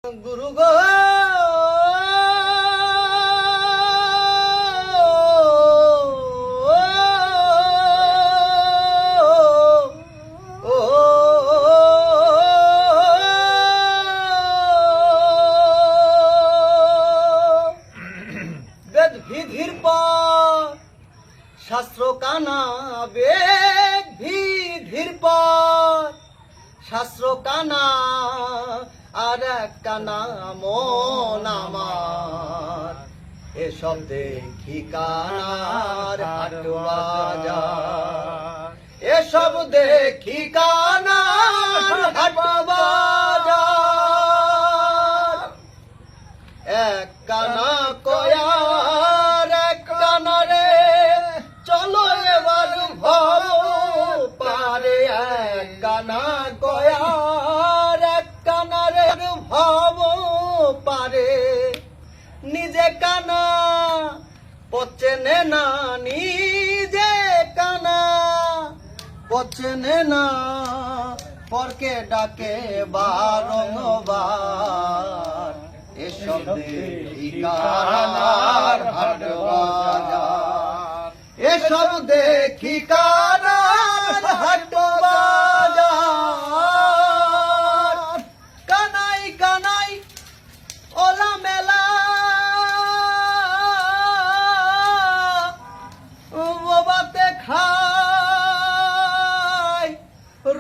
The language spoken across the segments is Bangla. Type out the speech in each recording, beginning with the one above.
গুরু গো বেদ বিধির পর শাস্ত্র কানা বেদ বিধির পর শাস্ত্র কানা আর এক কানা মন আমার এসব দেখি কানার হাট বাজার এসব দেখি কানার হাট বাজার এক কানা কয়ার এক কানা রে চলো এবার ভব পারে এক কানা কয়ার এক কানা রে ভব পারে নিজে কানা পচেনে না নিজে কানা পচেনে না পরকে ডাকে বারংবার এসব দেখি কানার হাট বাজার এসব দেখি কানার হাট বাজার কানাই কানাই ওলা মেলা বাবাতে খাই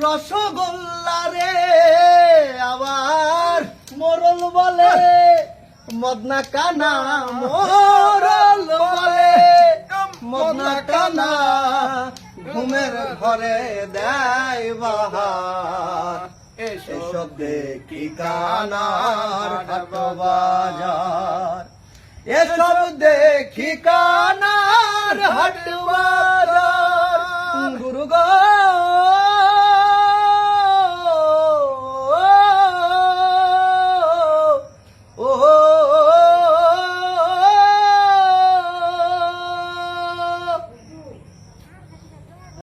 রসগোল্লা রে আবার মোরল বলে মদনা কানা মোরল বলে মদনা কানা ঘুমের ঘরে দেয় বাহার এসব দেখি কানার হাট বাজার এসব দেখি